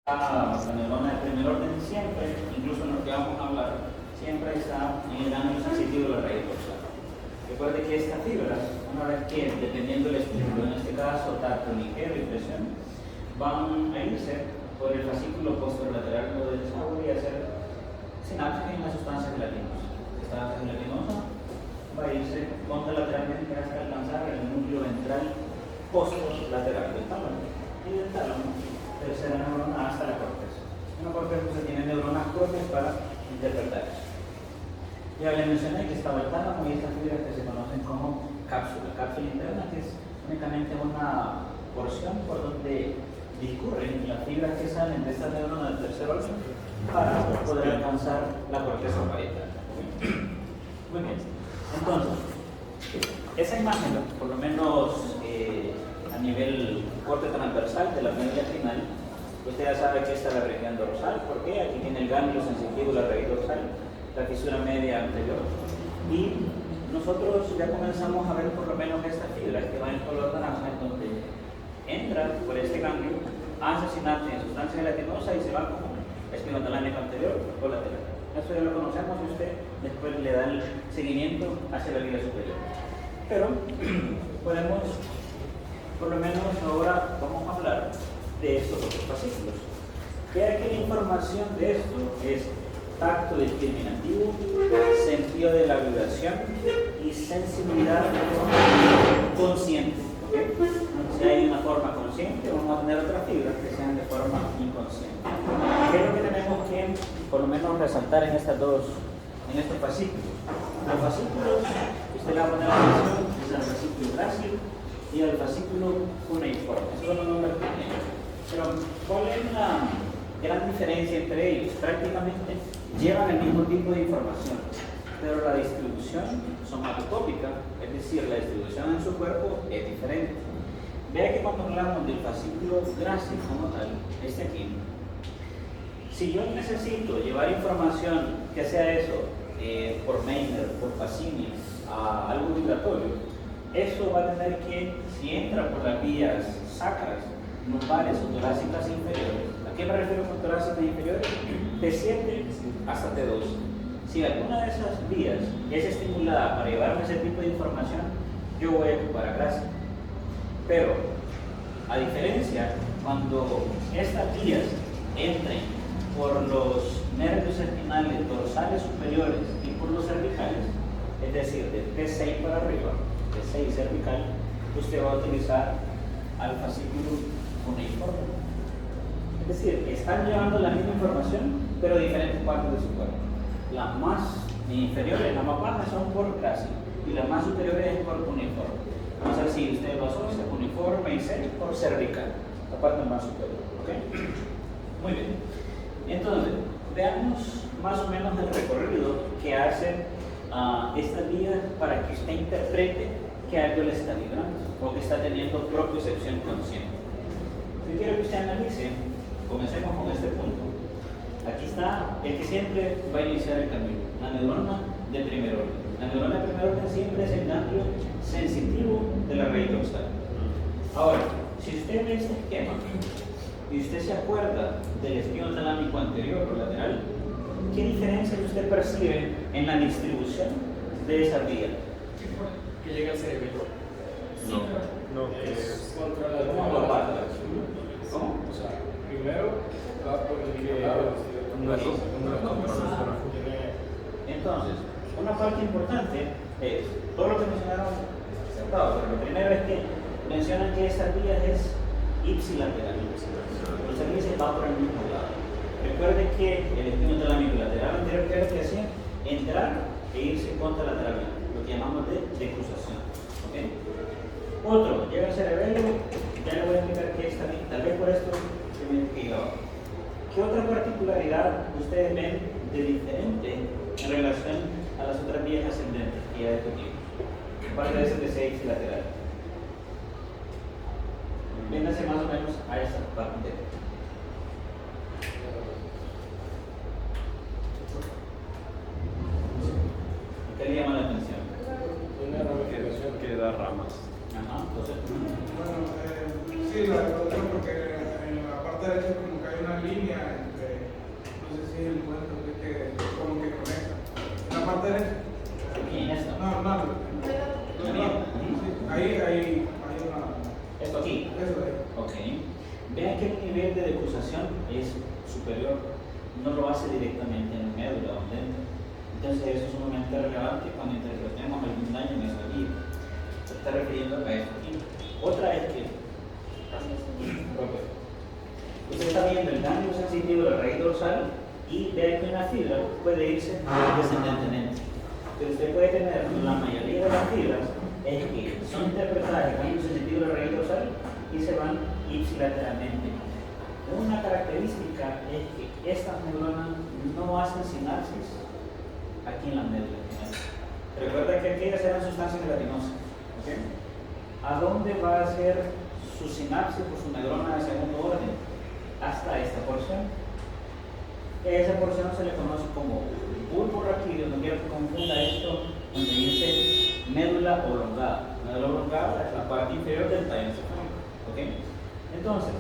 La neurona de primer orden siempre, incluso en lo que vamos a hablar, siempre está en el ángulo sensitivo de la raíz dorsal. Recuerde que esta fibra, una vez que, dependiendo del estímulo, en este caso tacto, ligero y presión, van a irse por el fascículo posterolateral del desagüe y hacer sinapsis en la sustancia gelatinosa. Esta gelatinosa va a irse contralateralmente hasta alcanzar el núcleo ventral posterolateral del tálamo y del tálamo. Tercera neurona hasta la corteza. En la corteza se tienen neuronas cortas para interpretar eso. Ya le mencioné que estaba el tálamo y estas fibras que se conocen como cápsula. Cápsula interna, que es únicamente una porción por donde discurren las fibras que salen de esta neurona del tercer orden para poder alcanzar la corteza parietal. Muy bien. Entonces, esa imagen, por lo menos a nivel corte transversal de la media final, usted ya sabe que esta es la región dorsal. ¿Por qué? Aquí tiene el ganglio sensitivo, la raíz dorsal, la fisura media anterior. Y nosotros ya comenzamos a ver por lo menos estas fibras que van en color naranja, donde entran por este ganglio, hacen sinapsis en sustancia gelatinosa y se van como espinotalámico anterior o lateral. Eso ya lo conocemos y usted después le da el seguimiento hacia la vida superior. Pero podemos, por lo menos ahora vamos a hablar de estos otros fascículos. ¿Qué que la información de esto es tacto discriminativo, sentido de la vibración y sensibilidad consciente? ¿Okay? Si hay una forma consciente, vamos a tener otras fibras que sean de forma inconsciente. ¿Qué es lo que tenemos que, por lo menos, resaltar en estos fascículos? Los fascículos, usted le va a poner atención, es el fascículo grácil y el fascículo cuneiforme. Eso son los nombres que tienen. Pero, ¿cuál es la gran diferencia entre ellos? Prácticamente llevan el mismo tipo de información, pero la distribución somatotópica, es decir, la distribución en su cuerpo, es diferente. Vea que cuando hablamos del fascículo grácil como tal, este aquí, si yo necesito llevar información, que sea eso, por Meiner, por Pacini, a algo vibratorio, eso va a tener que, si entra por las vías sacras, lumbares o torácicas inferiores. ¿A qué me refiero con torácicas inferiores? T7 hasta T2. Si alguna de esas vías es estimulada para llevarme ese tipo de información, yo voy a ocupar a grácil. Pero, a diferencia, cuando estas vías entren por los nervios espinales dorsales superiores y por los cervicales, es decir, de T6 para arriba, T6 cervical, usted va a utilizar al fascículo cuneiforme. Es decir, están llevando la misma información, pero diferentes partes de su cuerpo. Las más inferiores, las más bajas son por grácil y las más superiores es por cuneiforme. Vamos a ver si usted lo asocia, cuneiforme y C por cervical, la parte más superior. ¿Okay? Muy bien. Entonces, veamos más o menos el recorrido que hacen estas vías para que usted interprete que algo le está vibrando o que está teniendo propiocepción consciente. Yo quiero que usted analice, comencemos con este punto. Aquí está el que siempre va a iniciar el camino, la neurona de primer orden. La neurona de primer orden siempre es el ganglio sensitivo de la raíz dorsal. Ahora, si usted ve este esquema y usted se acuerda del espino talámico anterior o lateral, ¿qué diferencia usted percibe en la distribución de esa vía? Que llega al cerebro. No, Es contra la ¿Cómo lo pasa? ¿Cómo? O sea, primero va por el que Entonces, una parte importante es todo lo que mencionaron sentados, pero lo primero es que mencionan que esta vía es ipsilateral. Los servicios va por el mismo lado. Recuerde que el espino talámico lateral anterior, que es lo que hacía, entrar e irse contralateralmente, lo que llamamos de decruzación. ¿Okay? Otro, llega al cerebelo, ya le voy a explicar qué está bien, tal vez por esto se me que ir abajo. ¿Qué otra particularidad ustedes ven de diferente en relación a las otras vías ascendentes que ya discutimos? Parte de ese T6 lateral. Véngase más o menos a esta parte. ¿Qué le llama la atención? una ramificación que da ramas. Ajá, entonces. Bueno, sí, la verdad, porque en la parte derecha como que hay una línea No, Tere. Aquí en esta. No, no. ¿La mía? Ujú. Hay una. Esto aquí. Eso de ahí. Ok. Vean que el nivel de decusación es superior. No lo hace directamente en el médula o dentro. Entonces eso es sumamente relevante cuando interpretemos algún daño en esa vía. Se está refiriendo a esto aquí. Otra es que usted está viendo el ganglio sensitivo de la raíz dorsal y ve que una fibra puede irse descendentemente. Pero usted puede tener la mayoría de las fibras es que son interpretadas el ganglio sensitivo de la raíz dorsal y se van ipsilateralmente. Una característica es que estas neuronas no hacen sinapsis aquí en la médula. Recuerda que aquellas eran sustancias gelatinosas. ¿Okay? ¿A dónde va a hacer su sinapsis o su neurona de segundo orden? Hasta esta porción. Esa porción se le conoce como bulbo raquídeo. No quiero que confunda esto donde dice médula oblongada. Médula oblongada es la parte inferior del tallo encefálico. ¿Okay? Entonces,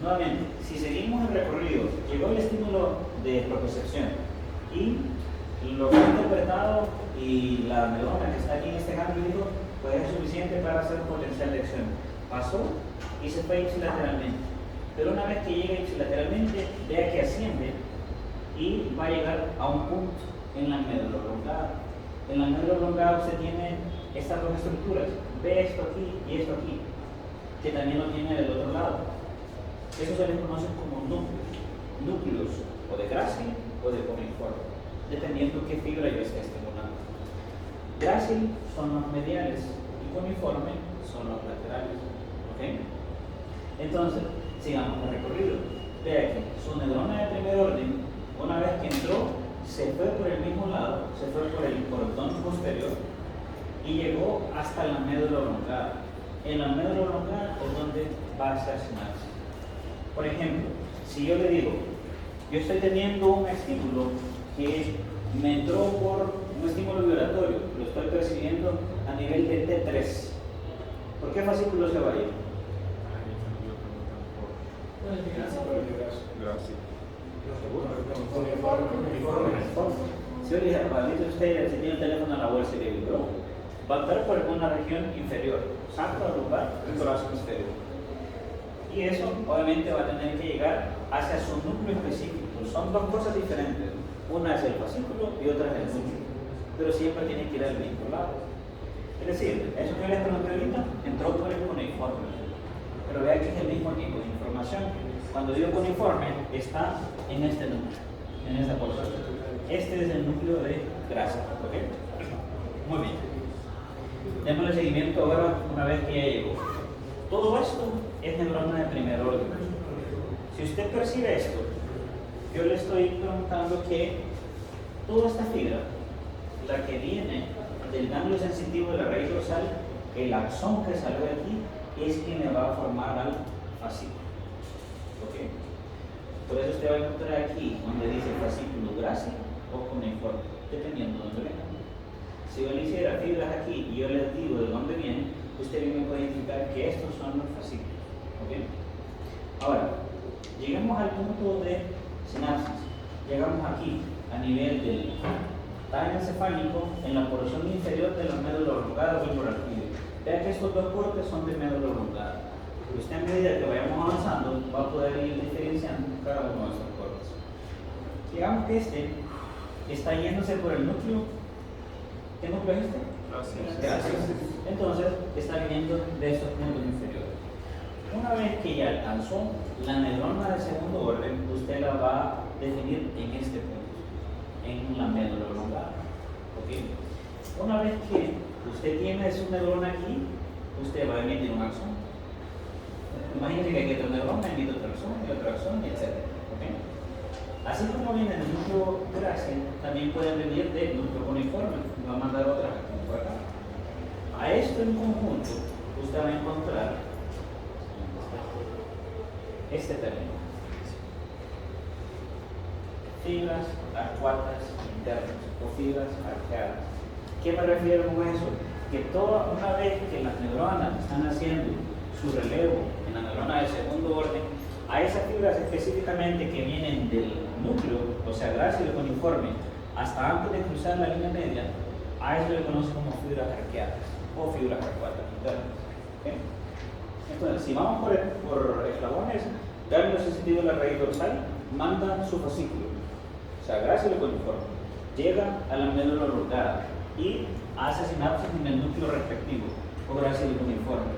nuevamente, si seguimos el recorrido, llegó el estímulo de propiocepción y lo que ha interpretado y la neurona que está aquí en este ganglio pues es suficiente para hacer un potencial de acción. Pasó y se fue ipsilateralmente. Pero una vez que llega ipsilateralmente, vea que asciende y va a llegar a un punto en la médula oblongada. En la médula oblongada usted tiene estas dos estructuras. Ve esto aquí y esto aquí, que también lo tiene del otro lado. Eso se les conoce como núcleos, o de grácil o de cuneiforme, dependiendo qué fibra yo esté estimulando. Grácil son los mediales y cuneiforme son los laterales. ¿Okay? Entonces, sigamos el recorrido. Ve aquí, su neurona de primer orden, una vez que entró, se fue por el mismo lado, se fue por el cordón posterior y llegó hasta la médula oblongada. En la médula oblongada es donde va a hacer sinapsis. Por ejemplo, si yo le digo, yo estoy teniendo un estímulo que me entró por un estímulo vibratorio, lo estoy percibiendo a nivel de T3. ¿Por qué fascículo se va a ir? Gracias. Si yo le dije, Pablito, usted tenía el teléfono a la bolsa y le vibró, va a entrar por alguna región inferior, sacro, lumbar, el corazón exterior. Y eso obviamente va a tener que llegar hacia su núcleo específico. Son dos cosas diferentes. Una es el fascículo y otra es el núcleo. Pero siempre tiene que ir al mismo lado. Es decir, eso que les pregunté ahorita entró por el cuneiforme. Pero vean que es el mismo tipo de información. Cuando digo cuneiforme, está en este núcleo, en esta porción. Este es el núcleo de grasa. ¿Okay? Muy bien. Démosle seguimiento ahora una vez que ya llegó. Todo esto es neurona de primer orden. Si usted percibe esto, yo le estoy preguntando que toda esta fibra, la que viene del ganglio sensitivo de la raíz dorsal, el axón que salió de aquí, es quien le va a formar al fascículo. ¿Okay? Por eso usted va a encontrar aquí donde dice fascículo grácil o cuneiforme, dependiendo de dónde venga. Si yo le hiciera fibras aquí y yo les digo de dónde vienen, usted bien me puede indicar que estos son los fascículos. ¿Okay? Ahora, llegamos al punto de sinapsis. Llegamos aquí, a nivel del tallo encefálico, en la porción inferior de la médula oblongada o bulbo raquídeo. Vean que estos dos cortes son de médula oblongada. Usted, a medida que vayamos avanzando, va a poder ir diferenciando cada uno de estos cortes. Digamos que este está yéndose por el núcleo. ¿Qué núcleo es este? Gracias. Entonces, está viniendo de estos puntos inferiores. Una vez que ya alcanzó la neurona de segundo orden, usted la va a definir en este punto, en la médula oblongada. ¿Okay? Una vez que usted tiene su neurona aquí, usted va a emitir un axón. Imagínense que aquí hay otro neurona, emite otro axón, etc. ¿Okay? Así como viene del núcleo grácil, también pueden venir del núcleo cuneiforme. Me va a mandar otra por acá. A esto en conjunto, usted va a encontrar este término: fibras arcuatas internas o fibras arqueadas. ¿Qué me refiero con eso? Que una vez que las neuronas están haciendo su relevo en la neurona de segundo orden, a esas fibras específicamente que vienen del núcleo, o sea, grácil o cuneiforme, hasta antes de cruzar la línea media, a eso le conoce como fibras arqueadas o fibras arcuatas internas. ¿Okay? Entonces, si vamos por eslabones, ganglio sensitivo de la raíz dorsal manda su fascículo, o sea, grácilo cuneiforme, llega a la médula oblongada y hace sinapsis en el núcleo respectivo o grácilo cuneiforme.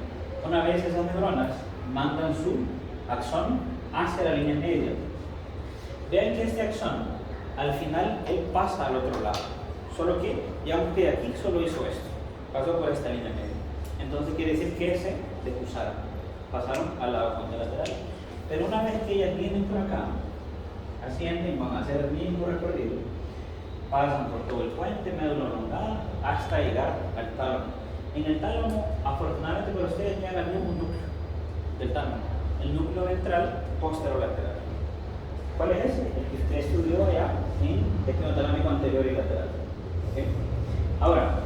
Una vez esas neuronas mandan su axón hacia la línea media. Vean que este axón, al final, él pasa al otro lado. Solo que, ya usted aquí solo hizo esto. Pasó por esta línea media. Entonces quiere decir que ese decruzaron. Pasaron al lado contralateral. Pero una vez que ellas vienen por acá, ascienden, van a hacer el mismo recorrido. Pasan por todo el puente, médula oblongada, hasta llegar al tálamo. En el tálamo, afortunadamente para ustedes, ya el mismo núcleo del tálamo. El núcleo ventral posterolateral. ¿Cuál es ese? El que usted estudió ya en espinotalámico anterior y lateral. ¿Okay? Ahora,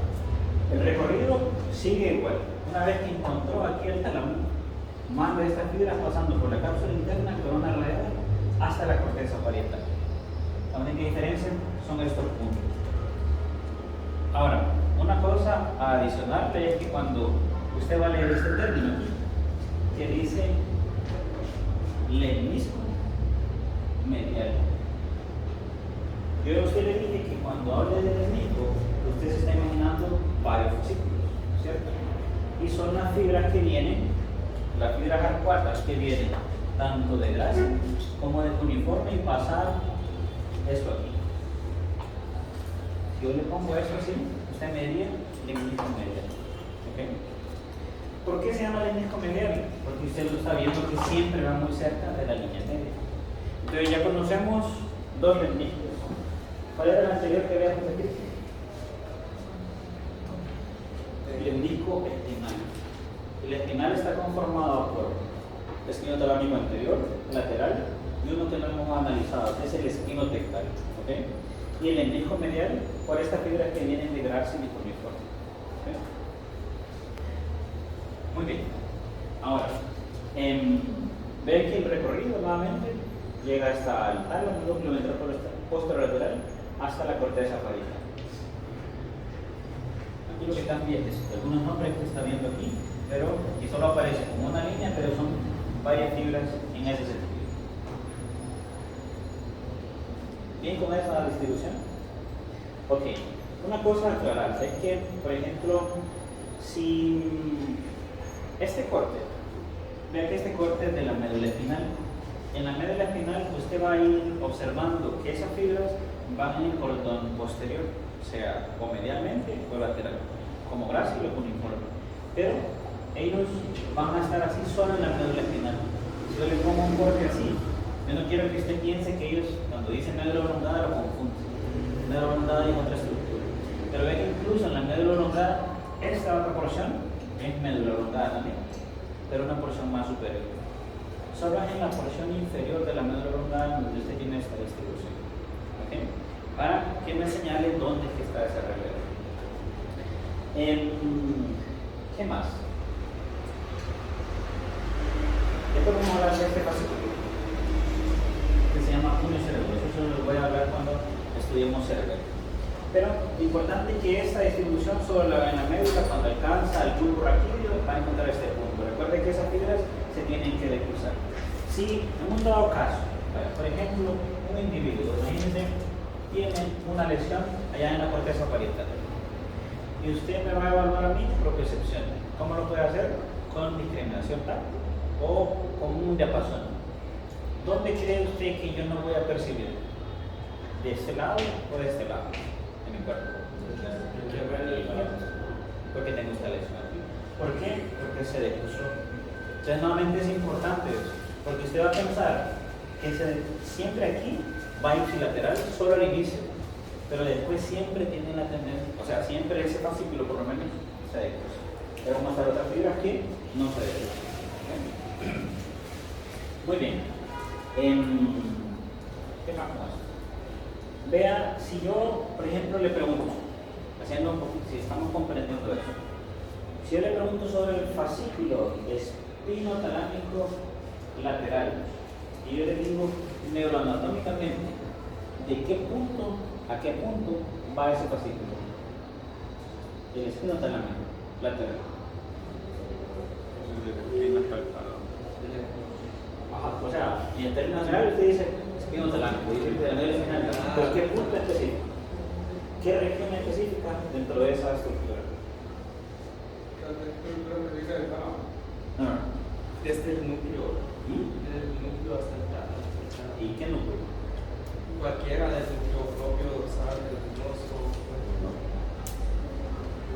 el recorrido sigue igual. Una vez que encontró aquí el tálamo, manda estas fibras pasando por la cápsula interna, corona radial, hasta la corteza parietal. La única diferencia son estos puntos. Ahora, una cosa adicional es que cuando usted va a leer este término, que dice lemnisco medial. Yo a usted le dije que cuando hable de lemnisco, usted se está imaginando varios fascículos, ¿cierto? Y son las fibras que vienen, las fibras arcuatas que vienen tanto de grasa como de cuneiforme y pasar esto aquí. Si yo le pongo esto así, usted me diría lemnisco medial. ¿Okay? ¿Por qué se llama lemnisco medial? Porque usted lo está viendo que siempre va muy cerca de la línea media. Entonces ya conocemos dos lemniscos. ¿Cuál era el anterior que habíamos aquí? El lemnisco espinal. El espinal está conformado por espinotalámico anterior, lateral, y uno que no hemos analizado, es el espinotectal. ¿Okay? Y el lemnisco medial por estas fibras que vienen de grácil y cuneiforme. ¿Okay? Muy bien. Ahora, ven que el recorrido nuevamente llega hasta el tálamo, núcleo ventral posterolateral, hasta la corteza parietal. Aquí lo que cambia es algunos nombres que está viendo aquí, pero que solo aparece como una línea, pero son varias fibras en ese sentido. ¿Bien con esa distribución? Ok. Una cosa a aclarar es que, por ejemplo, si este corte, vean que este corte es de la médula espinal. En la médula espinal usted va a ir observando que esas fibras van en el cordón posterior, sea o medialmente o lateral, como grácil o cuneiforme. Pero ellos van a estar así solo en la médula espinal. Si yo le pongo un corte así, yo no quiero que usted piense que ellos, cuando dicen médula oblongada, lo confunden. Médula oblongada y otra estructura. Pero ve que incluso en la médula oblongada, esta otra porción es médula oblongada también, pero una porción más superior. Solo es en la porción inferior de la médula oblongada donde usted tiene esta distribución. ¿Okay? Para que me señale dónde es que está ese relevo. ¿Qué más? Después vamos a hablar de este fascículo que se llama cuneo cerebroso. Eso lo voy a hablar cuando estudiemos cerebro. Pero lo importante es que esta distribución en la médula, cuando alcanza el bulbo raquídeo, va a encontrar este punto. Recuerden que esas fibras se tienen que decruzar. Si en un dado caso, por ejemplo, un individuo, imagínense, tiene una lesión allá en la corteza parietal y usted me va a evaluar a mí propiocepción. ¿Cómo lo puede hacer? Con discriminación táctil o con un diapasón. ¿Dónde cree usted que yo no voy a percibir? ¿De este lado o de este lado? En mi cuerpo. Porque tengo esta lesión aquí. ¿Por qué? Porque se decruzó. Entonces, nuevamente es importante eso, porque usted va a pensar que siempre aquí va ipsilateral solo al inicio, pero después siempre tiene la tendencia, o sea, siempre ese fascículo por lo menos se decruza. Pero vamos a ver otras fibras que no se decruzan. ¿Okay? Muy bien. ¿Qué más? Vea, si yo, por ejemplo, le pregunto, haciendo un poquito, si estamos comprendiendo eso, si yo le pregunto sobre el fascículo espinotalámico lateral, y yo le digo neuroanatómicamente, de qué punto a qué punto va ese fascículo. El espinotalámico lateral. Ajá, o sea, en el término general usted dice espinotalámico, dice el medio espinal, pero ¿qué punto específico? ¿Qué región específica dentro de esa estructura? No. Desde el núcleo. ¿Y? Desde el núcleo hasta el tálamo. ¿Y qué núcleo? Cualquiera del núcleo propio, dorsal, gelatinoso.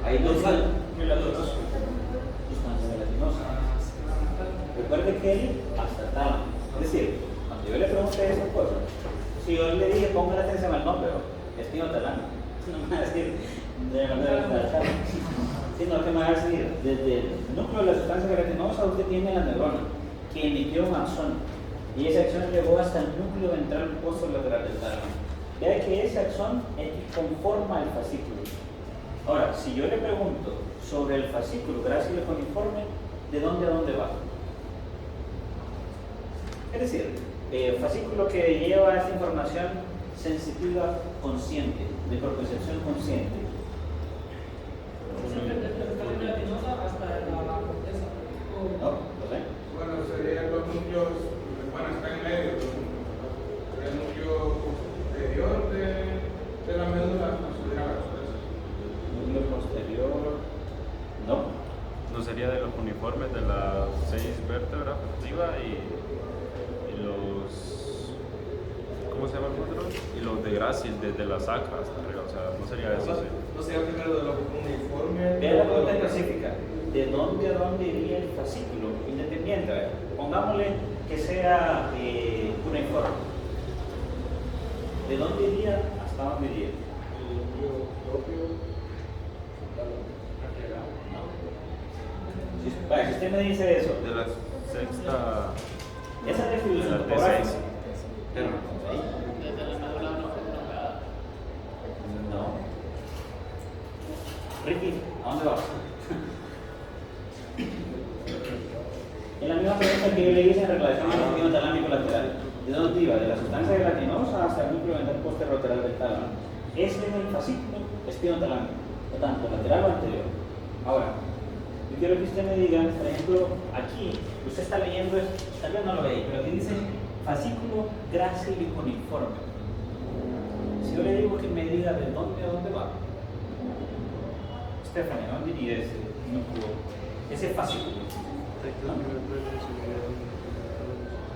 Hay dos Gelatinoso. sustancias gelatinosas. Recuerde que él hasta el tálamo. Es decir, cuando yo le pregunté esas cosas, si yo le dije ponga la atención al nombre, espinotalámico, no me va a decir de manera tal, sino que me va a decir desde el núcleo de la sustancia gelatinosa usted tiene la neurona que emitió un axón y esa axón llegó hasta el núcleo ventral posterolateral del tálamo. Vea que ese axón es que conforma el fascículo. Ahora, si yo le pregunto sobre el fascículo grácil coniforme, ¿de dónde a dónde va? Es decir, fascículo que lleva esta información sensitiva consciente, de propiocepción consciente. ¿No? ¿Lo ven? Bueno, serían los núcleos, bueno, está en medio, sería el núcleo posterior de la médula accesoria. Núcleo posterior. No. No sería de los uniformes de las 6 vértebras arriba y los. ¿Cómo se llaman los otros? Y los de Grácil desde la sacra hasta arriba. O sea, no sería eso. Sí. No sería primero de los uniformes. Vea la pregunta específica. ¿De dónde a dónde iría el fascículo? Independiente. Pongámosle que sea uniforme. ¿De dónde iría hasta dónde iría? El núcleo propio. Si usted me dice eso, De la sexta. esa De distribución la topográfica. T6. Desde la médula no fue nombrada. No. Ricky, ¿a dónde vas? En la misma pregunta que yo le hice en relación al núcleo talámico lateral. ¿De dónde iba? De la sustancia gelatinosa hasta el núcleo ventral posterolateral del tálamo. Ese es el fascículo espinotalámico, tanto lateral o anterior. Ahora, yo quiero que usted me diga, por ejemplo, aquí, usted está leyendo, tal vez no lo ve, pero aquí dice fascículo grácil y coniforme. Si yo le digo que me diga de dónde a dónde va, Stephanie, ¿a dónde iría ese núcleo, ese fascículo?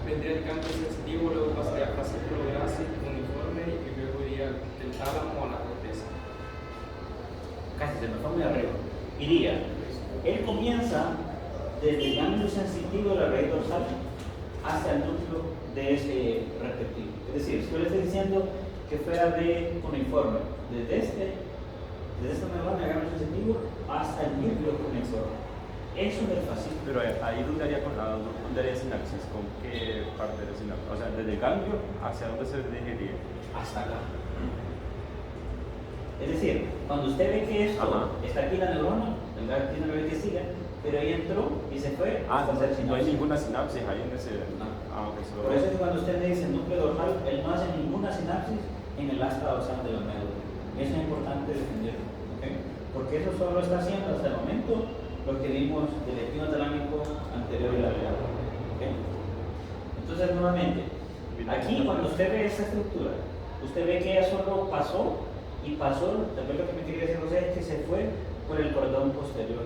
Vendría el campo sensitivo, luego pasaría al fascículo grácil uniforme y luego iría del tálamo a la corteza. Casi se me fue muy arriba. Iría, él comienza desde el ganglio sensitivo de la raíz dorsal hasta el núcleo de ese respectivo. Es decir, si yo le estoy diciendo que fuera de cuneiforme, desde esta neurona de ganglio sensitivo hasta el núcleo cuneiforme. Eso es el fascículo. Pero ahí dónde haría sinapsis, ¿con qué parte de sinapsis? O sea, desde el ganglio hacia dónde se dirigiría. Hasta acá. Es decir, cuando usted ve que esto Ajá. está aquí la neurona, el gato tiene que ver que siga, pero ahí entró y se fue hasta hacer No hay sinapsis. ninguna sinapsis ahí en ese. No. Ok, solo. Por eso es que cuando usted me dice núcleo dorsal, él no hace ninguna sinapsis en el asta dorsal de la médula. Eso es importante defenderlo, ¿ok? Porque eso solo está haciendo hasta el momento lo que vimos del espinotalámico anterior y lateral, ¿ok? Entonces, nuevamente, aquí cuando usted ve esa estructura, usted ve que ella solo pasó y pasó, tal vez lo que me quería decir José es que se fue por el cordón posterior,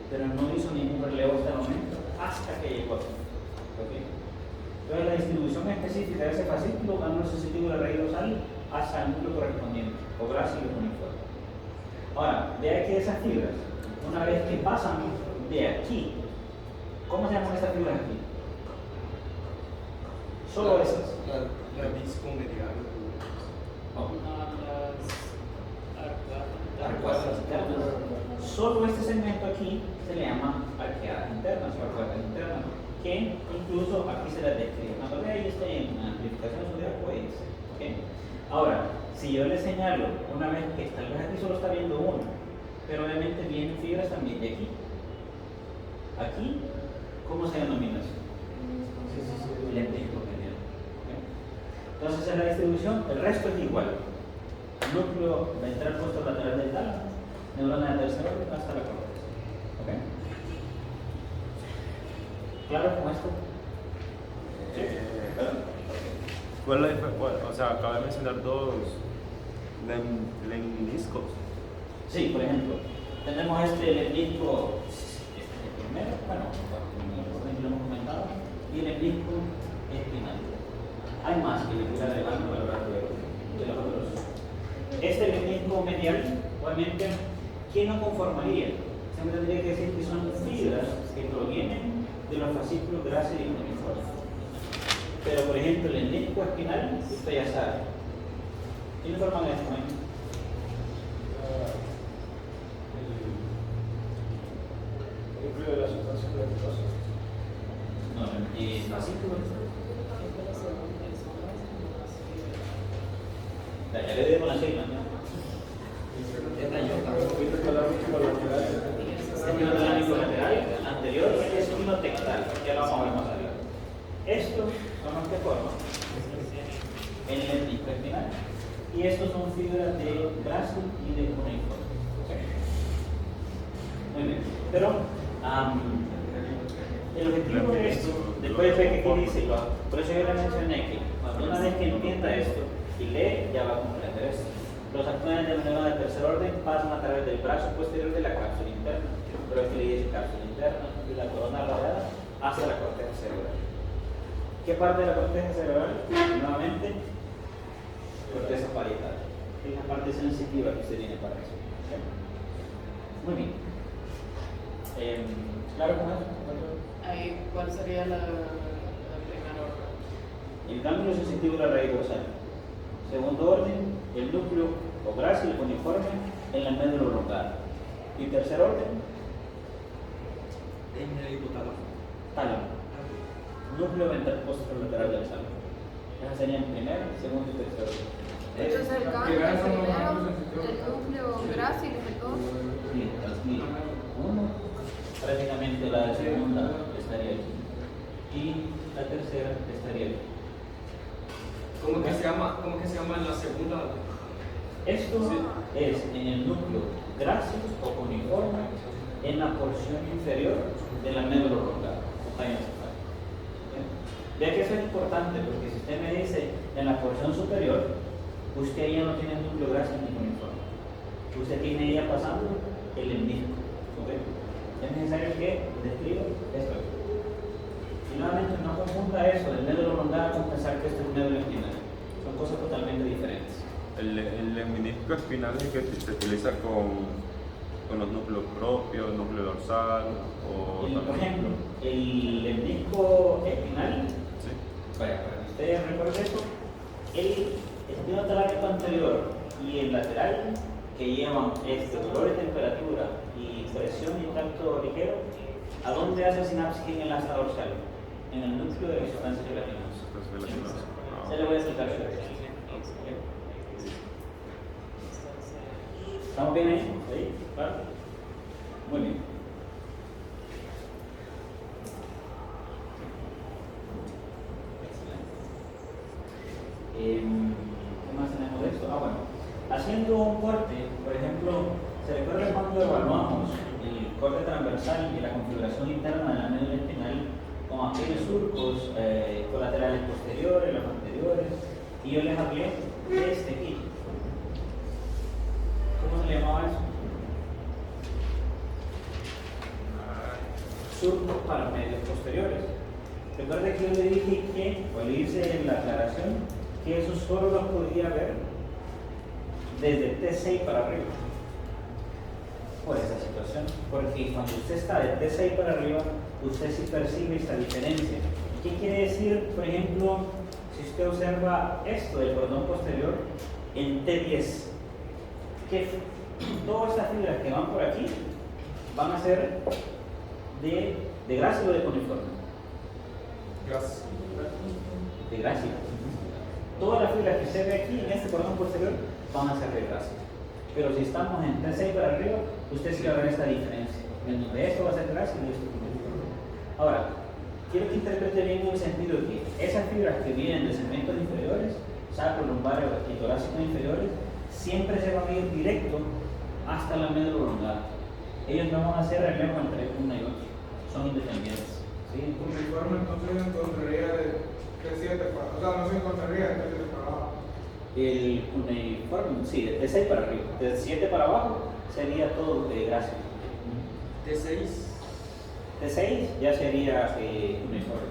pero no hizo ningún relevo hasta el momento, hasta que llegó aquí, ¿ok? Entonces, la distribución específica de ese fascículo va a sensitivo de la raíz dorsal hasta el núcleo correspondiente, o grácil o cuneiforme. Ahora, vea que esas fibras, una vez que pasan de aquí, ¿cómo se llaman estas fibras aquí? Solo esas. La disco medial. Oh. Arcuadas Internas. Solo este segmento aquí se le llama arqueadas internas o arcuadas internas, que incluso aquí se las describe. Cuando ve ahí en la amplificación zodiaco, ¿ok? Ahora, si yo le señalo una vez que tal vez aquí solo está viendo uno, pero obviamente vienen fibras también de aquí. Aquí, ¿cómo se denomina eso? Lentisco medial. ¿Ok? Entonces en la distribución el resto es igual. Núcleo ventral puesto lateral del tálamo, neurona de tercer orden hasta la corteza. ¿Ok? ¿Claro con esto? Sí. ¿Cuál es o sea, acaba de mencionar dos lemniscos. Sí, por ejemplo, tenemos este lemnisco, este primero, bueno, lo hemos comentado, y el lemnisco espinal. Hay más que le voy agregando a lo largo de los otros. Este lemnisco medial, obviamente, ¿quién lo conformaría? Se tendría que decir que son fibras que provienen de los fascículos gráciles y uniformes. Pero, por ejemplo, el lemnisco espinal, usted ya sabe. ¿Quién forma esto? El núcleo de la sustancia nerviosa. No, el fascículo. Ya le debo la sigla, ¿no? Esta yo Espinotalámico lateral, anterior y espinotectal, ya lo vamos a ver más adelante. Estos son los que forman el lemnisco espinal. Y estos son fibras de grácil y de cuneiforme. Muy bien. Pero el objetivo de esto, después de que aquí dice, por eso yo le mencioné que cuando una vez que entienda esto y lee, ya va a comprender esto. Los axones de neurona de tercer orden pasan a través del brazo posterior de la cápsula interna, pero aquí le dice cápsula interna y la corona rodeada hacia la corteza cerebral. ¿Qué parte de la corteza cerebral? Nuevamente, corteza parietal. Es la parte sensitiva que usted tiene para eso. Muy bien. ¿Claro con eso? Ahí, ¿cuál sería la primera orden? El cambio sensitivo de la raíz dorsal. Segundo orden, el núcleo o grácil uniforme en la médula oblongada. Y tercer orden, en el hipotálamo. tálamo. Núcleo ventral posterolateral del tálamo. Esas serían primero, segundo y tercer orden. Entonces el cambio es el primero, el núcleo grácil es el 2. Y uno, prácticamente la segunda estaría aquí. Y la tercera estaría aquí. ¿Cómo que se llama en la segunda? Esto es en el núcleo grácil o cuneiforme en la porción inferior de la médula oblongada. Vea que eso es importante porque si usted me dice en la porción superior, usted ya no tiene núcleo grácil ni cuneiforme. Usted tiene ya pasando el lemnisco. ¿Okay? Es necesario que describa esto. Y nuevamente no confunda eso del médula oblongada con pensar que esto es un médula espinal. Son cosas totalmente diferentes. El lemnisco espinal es el que se utiliza con los núcleos propios, núcleo dorsal o... Por ejemplo, el lemnisco espinal, Sí. para que ustedes recuerden esto, el espinotalámico anterior y el lateral que llevan dolor de temperatura y presión y tacto ligero, ¿a dónde hace sinapsis en el asta dorsal? En el núcleo de la sustancia gelatinosa. Se le voy a explicar eso. ¿Estamos bien ahí? ¿Sí? ¿Claro? Muy bien. ¿Qué más tenemos de esto? Bueno, haciendo un corte, por ejemplo, ¿se recuerda cuando evaluamos el corte transversal y la configuración interna de la médula espinal con aquellos surcos colaterales posteriores, los anteriores? Y yo les hablé de este aquí. ¿Cómo se le llamaba eso? Surcos paramedios posteriores. Recuerda que yo le dije que, o le hice en la aclaración, que eso solo los podía ver desde T6 para arriba. Por esa situación. Porque cuando usted está de T6 para arriba, usted sí percibe esa diferencia. ¿Qué quiere decir, por ejemplo, si usted observa esto del cordón posterior en T10? Que todas estas fibras que van por aquí van a ser de grácil o de cuneiforme. Gracias. De grácil. Todas las fibras que se ve aquí en este cordón posterior van a ser de grácil. Pero si estamos en T6 para arriba, usted sí va a ver esta diferencia. En donde esto va a ser grácil y esto cuneiforme. Ahora, quiero que interprete bien en el sentido de que esas fibras que vienen de segmentos inferiores sacro-lumbares y torácico inferiores siempre se van a ir directo hasta la médula oblongada. Ellos no van a hacer relevo entre una y otra, son independientes. ¿Sí? Uniforme entonces encontraría de 7 para, o sea, no se encontraría de 7 para abajo. El cuneiforme, sí, de 6 para arriba. De 7 para abajo sería todo de gracia. De 6. De 6 ya sería cuneiforme.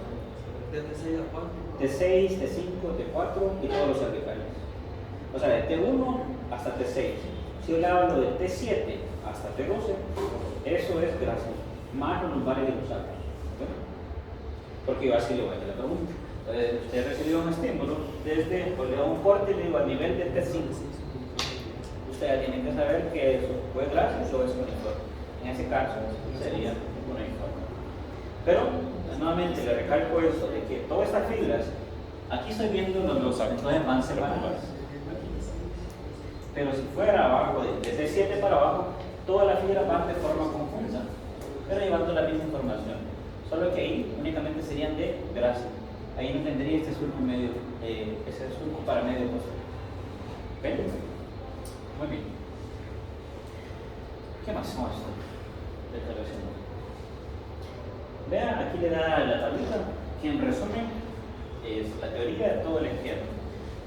Desde 6 a 4. De 6, de 5, de 4 y todos los cervicales. O sea, de T1 hasta T6. Si yo le hablo de T7 hasta T12, eso es gracia, más los lumbares y los sacros. ¿Okay? Porque yo así le voy a hacer la pregunta. Entonces, usted recibió un estímulo desde, pues le doy un corte y le digo a nivel de T5. Usted ya tiene que saber que eso fue gracia o es cuneiforme. En ese caso sería cuneiforme. Pero, nuevamente le recalco eso, de que todas estas fibras, aquí estoy viendo los sacros, entonces van separadas. Pero si fuera abajo, desde 7 para abajo, todas las fibras van de forma conjunta, pero llevando la misma información. Solo que ahí únicamente serían de gracia. Ahí no tendría este surco medio, ese surco para medio posterior. ¿Ven? Muy bien. ¿Qué más son esto? Vean, aquí le da la tablita, que en resumen es la teoría de todo el izquierdo.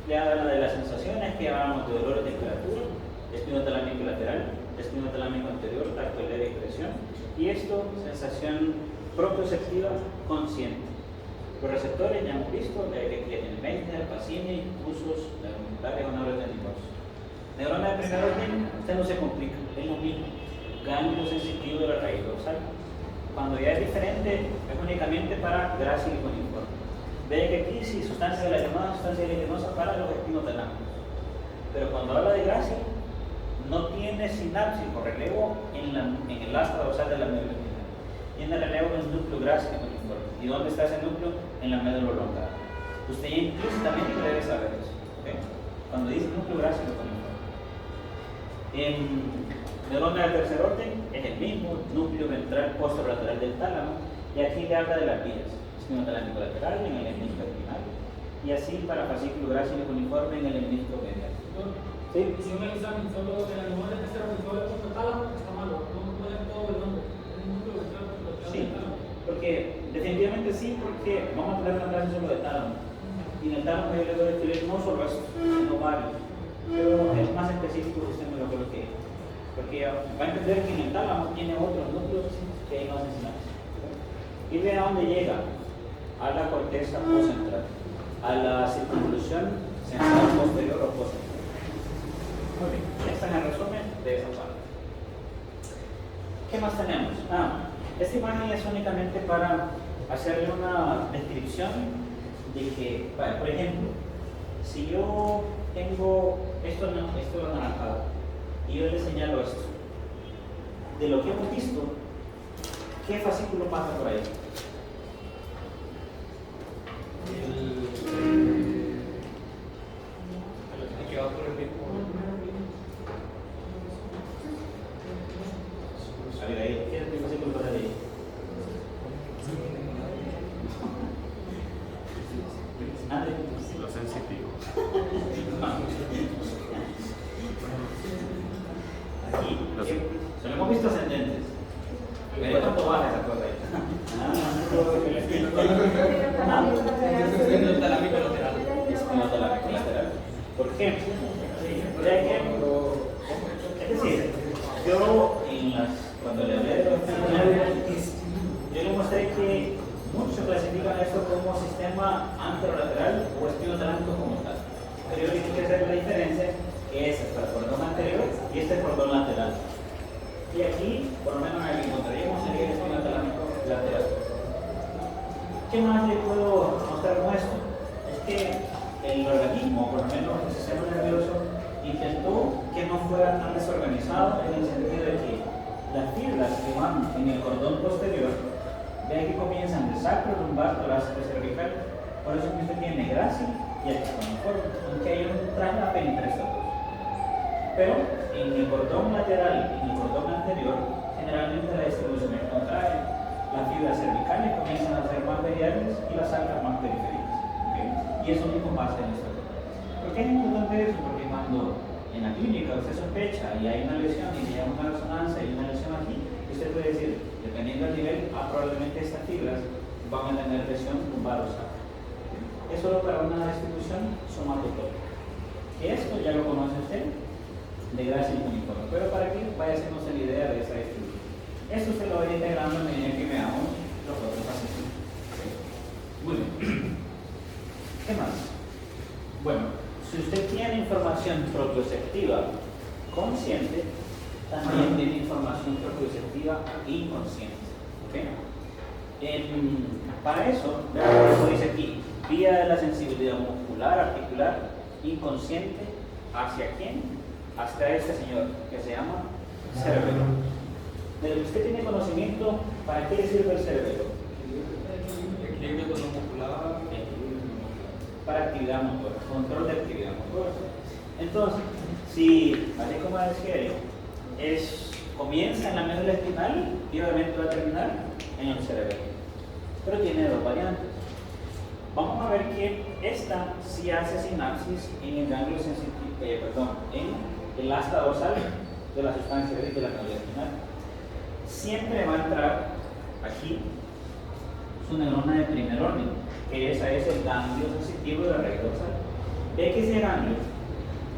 Le habla de las sensaciones que hablábamos de dolor de temperatura, espino talámico lateral, espino talámico anterior, tacto leve y presión, y esto, sensación proprioceptiva consciente. Los receptores ya hemos visto que tienen Meissner, Pacini, usos neuromusculares o neurotendinosos. Neurona de primer orden, usted no se complica, es lo mismo. Ganglio sensitivo de la raíz dorsal. Cuando ya es diferente, es únicamente para grácil y cuneiforme. Ve que aquí sí, sustancia de la llamada sustancia liginosa para los espinotalámicos. Pero cuando habla de grácil, no tiene sinapsis o relevo en el asta dorsal de la médula espinal. Tiene relevo en el núcleo grácil y cuneiforme. ¿Y dónde está ese núcleo? En la médula oblongada. Usted ya implícitamente debe saber eso. ¿Okay? Cuando dice núcleo grácil y cuneiforme. En neurona del tercer orden es el mismo núcleo ventral posterolateral del tálamo, y aquí le habla de las vías. Talámico lateral en el hemisferio espinal y así para fascículo grácil y cuneiforme en el hemisferio medial. ¿Sí? Si un examen solo de la memoria de este repertorio de tálamo está malo, no puede todo el nombre. Sí, porque definitivamente sí, porque vamos a tener una clase solo de tálamo. Y en el tálamo yo le doy a escribir no solo eso, sino varios. Pero es más específico que usted me lo coloque. Porque va a entender que en el tálamo tiene otros núcleos que hay más enseñanzas. Y vea dónde llega. A la corteza postcentral, a la circunvolución central posterior o postcentral. Muy bien, este es el resumen de esa parte. ¿Qué más tenemos? Esta imagen es únicamente para hacerle una descripción de que, por ejemplo, si yo tengo esto anaranjado y yo le señalo esto, de lo que hemos visto, ¿qué fascículo pasa por ahí? El que va por el mismo. A ver, ahí, ¿qué es el fascículo para ahí? Lo sensitivo. Aquí, se lo hemos visto ascendentes. Pero ¿cuánto baja esa cosa ahí? Espino talámico lateral. Espino talámico lateral. ¿Por qué? Ya que, es decir, yo cuando le hablé de los espinos, yo le mostré que muchos clasifican esto como sistema anterolateral o espino talámico como tal. Pero yo dije que hacer la diferencia, que es el cordón anterior y este es el cordón lateral. Y aquí, por lo menos el que encontraríamos sería el espino talámico lateral. ¿Qué más le puedo mostrar con esto? Es que el organismo, por lo menos el sistema nervioso, intentó que no fuera tan desorganizado en el sentido de que las fibras que van en el cordón posterior, vean que comienzan de sacro, lumbar, torácico, cervical. Por eso que usted tiene grácil y aquí cuneiforme, aunque hay un traslado entre estos dos. Pero en el cordón lateral y en el cordón anterior, generalmente la distribución es contraria. Las fibras cervicales comienzan a ser más mediales y las sacras más periféricas. ¿Okay? Y eso mismo pasa en esta cosa. ¿Por qué es importante eso? Porque cuando en la clínica usted sospecha y hay una lesión y se llama una resonancia y una lesión aquí, usted puede decir, dependiendo del nivel, probablemente estas fibras van a tener lesión lumbar o sacra. Es solo para una distribución somatotópica. Esto ya lo conoce usted de grácil uniforme, pero para que vaya haciéndose la idea de esa distribución. Esto se lo va a ir integrando a medida que veamos los otros pacientes. Muy bien. ¿Qué más? Bueno, si usted tiene información propioceptiva consciente, también tiene información propioceptiva inconsciente. ¿Okay? Para eso, vean lo que dice aquí, vía de la sensibilidad muscular, articular, inconsciente, ¿hacia quién? Hasta este señor, que se llama cerebelo. De lo que usted tiene conocimiento, ¿para qué le sirve el cerebelo? Equilibrio con lo muscular. Para actividad motora, control de actividad motora. Entonces, si, así como decía él, comienza en la médula espinal y obviamente va a terminar en el cerebelo. Pero tiene dos variantes. Vamos a ver que esta sí hace sinapsis en el ganglio sensitivo, en el asta dorsal de la sustancia de la médula espinal. Siempre va a entrar aquí su neurona de primer orden, que esa es el ganglio sensitivo de la raíz dorsal. Ve que ese ganglio,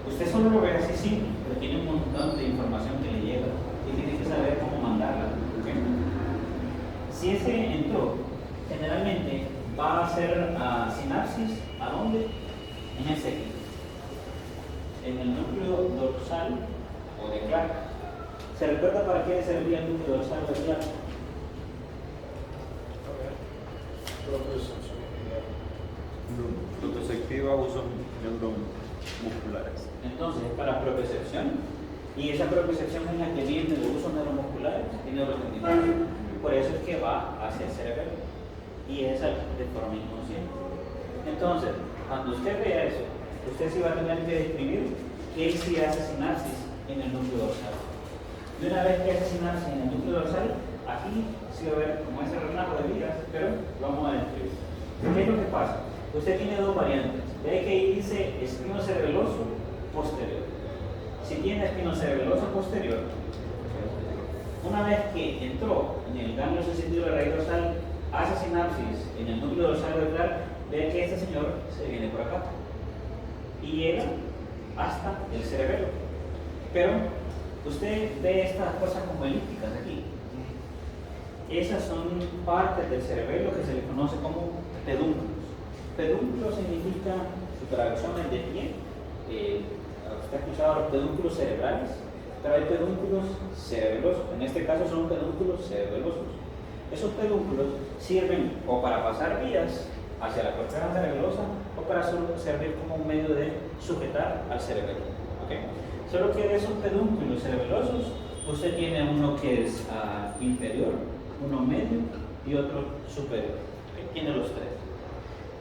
usted solo lo ve así simple, pero tiene un montón de información que le llega y tiene que saber cómo mandarla. ¿Okay? Si ese entró, generalmente va a hacer sinapsis, ¿a dónde? En ese aquí, en el núcleo dorsal o de Clark. ¿Se recuerda para qué servía el núcleo dorsal o de Clark? Propioceptiva uso neuromusculares. Entonces, para propiocepción, y esa propiocepción es la que viene de usos neuromusculares y neurotransmisores. Por eso es que va hacia el cerebro y esa de forma inconsciente. Entonces, cuando usted vea eso, usted sí va a tener que describir que él sí hace sinapsis en el núcleo dorsal. Y una vez que hace sinapsis en el núcleo dorsal, aquí sí va a ver como ese renajo de vías, pero lo vamos a describir. ¿Qué es lo que pasa? Usted tiene dos variantes. Ve que ahí dice espinocerebeloso posterior. Si tiene espinocerebeloso posterior, una vez que entró en el ganglio sensitivo de la raíz dorsal, hace sinapsis en el núcleo dorsal de Clark, ve que este señor se viene por acá y llega hasta el cerebelo. Pero usted ve estas cosas como elípticas aquí. Esas son partes del cerebelo que se le conoce como pedúnculos. Pedúnculo significa, su traducción es de pie. Usted ha escuchado los pedúnculos cerebrales, pero hay pedúnculos cerebelosos. En este caso son pedúnculos cerebelosos. Esos pedúnculos sirven o para pasar vías hacia la corteza cerebelosa o para servir como un medio de sujetar al cerebelo. ¿Okay? Solo que de esos pedúnculos cerebelosos, usted tiene uno que es inferior, uno medio y otro superior. ¿Okay? Tiene los tres.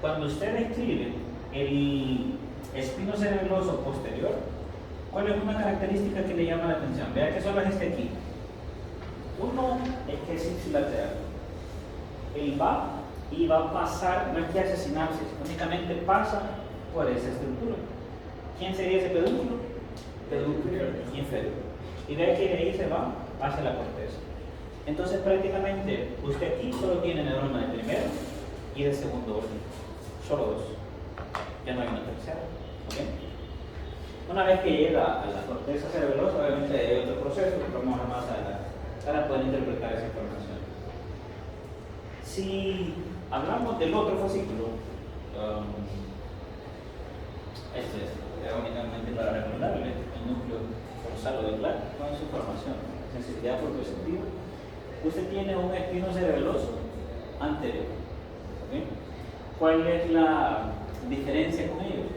Cuando usted describe el espinocerebeloso posterior, ¿cuál es una característica que le llama la atención? Vea que solo es este aquí. Uno es que es ipsilateral. Él va y va a pasar, no es que hace sinapsis, únicamente pasa por esa estructura. ¿Quién sería ese pedúnculo? Pedúnculo inferior. Y vea que de ahí se va hacia la corteza. Entonces prácticamente usted aquí solo tiene neurona de primero y de segundo orden. Solo dos. Ya no hay una tercera. ¿Okay? Una vez que llega a la corteza cerebelosa, obviamente hay otro proceso que vamos a ver más adelante para poder interpretar esa información. Si hablamos del otro fascículo, este es únicamente para recordarle el núcleo dorsal de Clark con su formación, sensibilidad propioceptiva. Usted tiene un espino cerebeloso anterior. ¿Okay? ¿Cuál es la diferencia con ellos?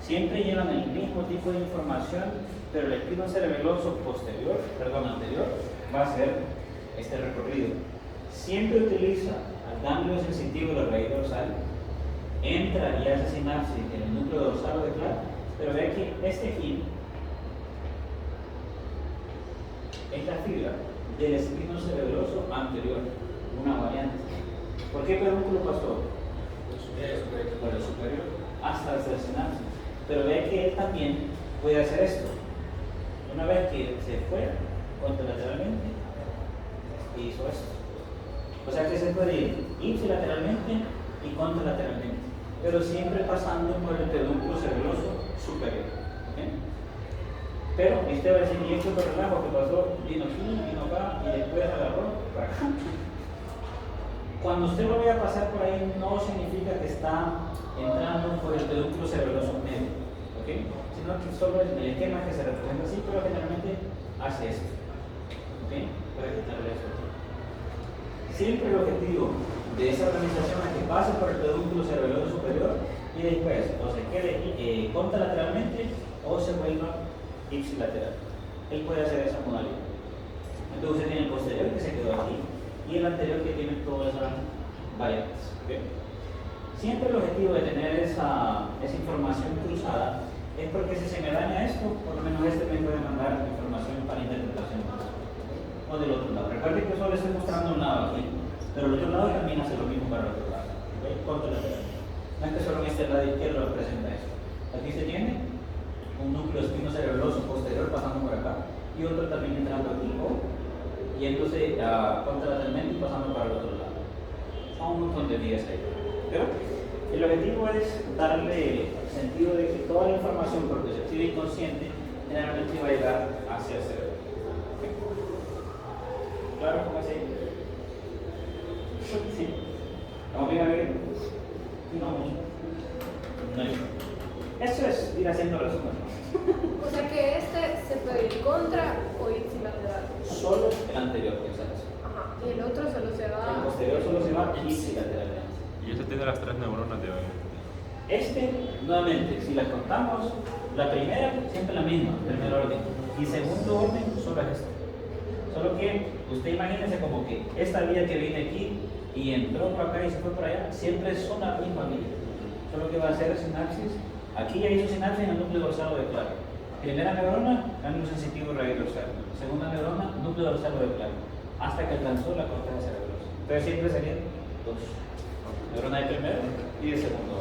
Siempre llevan el mismo tipo de información, pero el espino cerebeloso anterior, va a hacer este recorrido. Siempre utiliza al ganglio sensitivo de la raíz dorsal, entra y hace sinapsis en el núcleo dorsal de Clark, pero ve que este aquí es la fibra del espino cerebeloso anterior, una variante. ¿Por qué pedúnculo pasó? Por el superior hasta hacer sinapsis. Pero ve que él también puede hacer esto. Una vez que se fue contralateralmente, hizo esto. O sea que se puede ir ipsilateralmente y contralateralmente, pero siempre pasando por el pedúnculo cerebeloso superior. ¿Okay? Pero usted va a decir, ¿y esto por relajo que pasó? Vino aquí, vino acá y después agarró para acá. Cuando usted lo vea pasar por ahí, no significa que está entrando por el pedúnculo cerebeloso medio, ¿okay? Sino que solo el esquema que se representa así, pero generalmente hace esto, ¿okay? Para quitarle eso. Siempre el objetivo de esa organización es que pase por el pedúnculo cerebeloso superior y después o se quede contralateralmente o se vuelva ipsilateral. Él puede hacer esa modalidad. Entonces usted tiene el posterior que se quedó aquí y el anterior que tiene todas esas variantes. ¿Okay? Siempre el objetivo de tener esa información cruzada es porque si se me daña esto, por lo menos este me puede mandar información para interpretación o del otro lado. Recuerden que solo estoy mostrando un lado aquí, pero el otro lado también hace lo mismo para el otro lado. ¿Okay? Contralateral. No es que solo en este lado izquierdo representa esto. Aquí se tiene un núcleo espinocerebeloso posterior pasando por acá y otro también entrando aquí o yéndose contralateralmente y pasando para el otro lado. Son un montón de vías ahí. ¿Pero? El objetivo es darle sentido de que toda la información por perceptiva inconsciente generalmente va a llegar hacia el cerebro. ¿Okay? ¿Claro? ¿Cómo así? Sí. ¿Vamos bien a ver? No mucho. No. Eso es ir haciendo resumen. O sea que este se puede ir contra o ipsilateral. Solo el anterior, ¿sabes? Ajá. Y el otro solo se El va. posterior solo se va ipsilateralmente. Y este tiene las 3 neuronas de hoy. Este, nuevamente, si las contamos, la primera siempre la misma, primer orden. Y segundo orden solo es este. Solo que usted imagínese como que esta vía que viene aquí y entró por acá y se fue por allá, siempre son la misma vía. Solo que va a hacer sinapsis. Aquí ya hizo sinapsis en el núcleo dorsal de claro. Primera neurona, ganglio sensitivo raíz dorsal. Segunda neurona, núcleo dorsal de claro. Hasta que alcanzó la corteza cerebrosa. Entonces siempre serían dos. Neurona de primero y de segundo.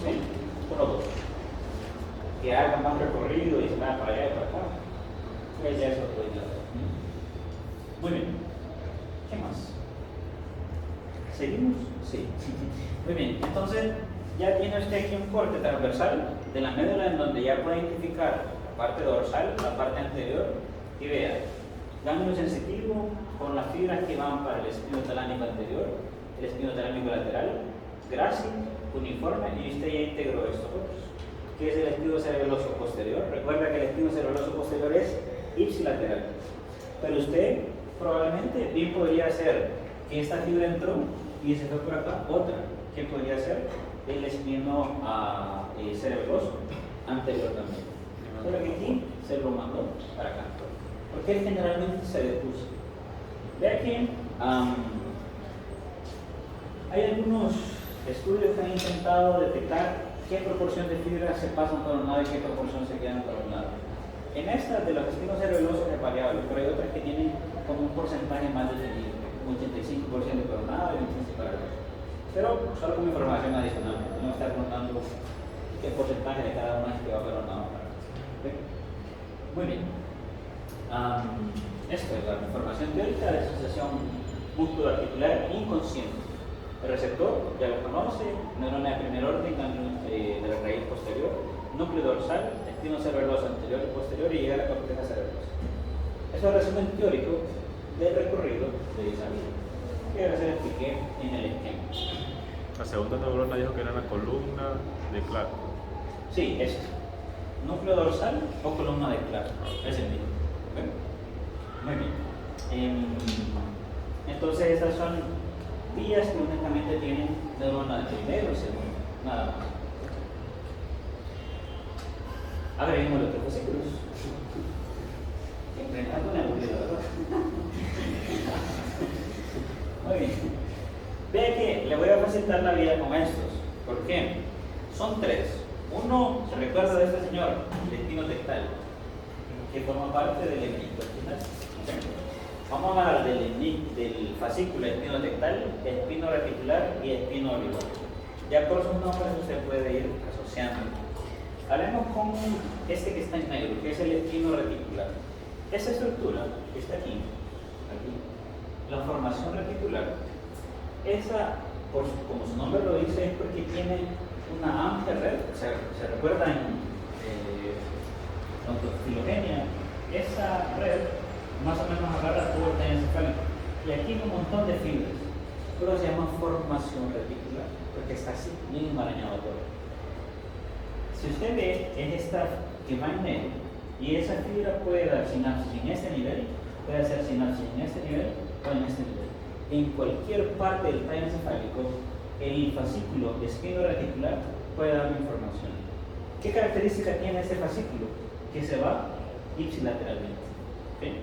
¿Sí? Solo dos. Que hagan más recorrido y se vayan para allá y para acá. Pues ya eso puede ir. Muy bien. ¿Qué más? ¿Seguimos? Sí. Muy bien. Entonces, ya tiene usted aquí un corte transversal de la médula en donde ya puede identificar la parte dorsal, la parte anterior y vea, ganglio sensitivo con las fibras que van para el espino talámico anterior, el espino talámico lateral, grácil, uniforme, y usted ya integró estos otros, que es el espino cerebeloso posterior. Recuerda que el espino cerebeloso posterior es ipsilateral, pero usted probablemente bien podría hacer que esta fibra entró y se fue por acá otra, que podría ser el espino cerebeloso anterior también. Solo que aquí se lo mandó para acá, porque él generalmente se depuso. Vea que hay algunos estudios que han intentado detectar qué proporción de fibras se pasan por un lado y qué proporción se quedan por un lado. En estas de los espinos cerebelosos es variable, pero hay otras que tienen como un porcentaje más definido, un 85% por un lado y un 15% para el otro. Pero solo como información adicional, no está contando qué porcentaje de cada una es que va para un lado para el otro. ¿Okay? Muy bien. Esto es la información teórica de asociación músculo-articular inconsciente. El receptor ya lo conoce, neurona de primer orden, de la raíz posterior, núcleo dorsal, espino cerebeloso anterior y posterior y llega a la corteza cerebrosa. Eso es el resumen teórico del recorrido de esa vía, que ahora se lo expliqué en el esquema. La segunda neurona dijo que era la columna de Clark. Sí, es núcleo dorsal o columna de Clark, es el mismo. ¿Okay? Muy bien. Entonces esas son vías que únicamente tienen neurona de primero y segundo, nada más. Agreguemos los otros fascículos. Siempre algo me aburrido, ¿verdad? Muy bien. Vea que le voy a facilitar la vida con estos. ¿Por qué? Son tres. Uno, se recuerda de este señor, el espino tectal, que forma parte del lemnisco espinal. Vamos a hablar del fascículo espino tectal, espino reticular y espino olivar. Ya por sus nombres usted puede ir asociando Hablemos con este que está en negro, que es el espino reticular. Esa estructura que está aquí, la formación reticular, esa, como su nombre lo dice, es porque tiene una amplia red. Se recuerda en filogenia, esa red más o menos agarra todo el tallo encefálico. Y aquí hay un montón de fibras, pero se llama formación reticular, porque está así, bien enmarañado todo. Si usted ve, es esta que va en negro, y esa fibra puede dar sinapsis en este nivel, puede hacer sinapsis en este nivel o en este nivel. En cualquier parte del tallo encefálico, el fascículo espino-reticular puede dar información. ¿Qué característica tiene este fascículo? Que se va ipsilateralmente. ¿Okay?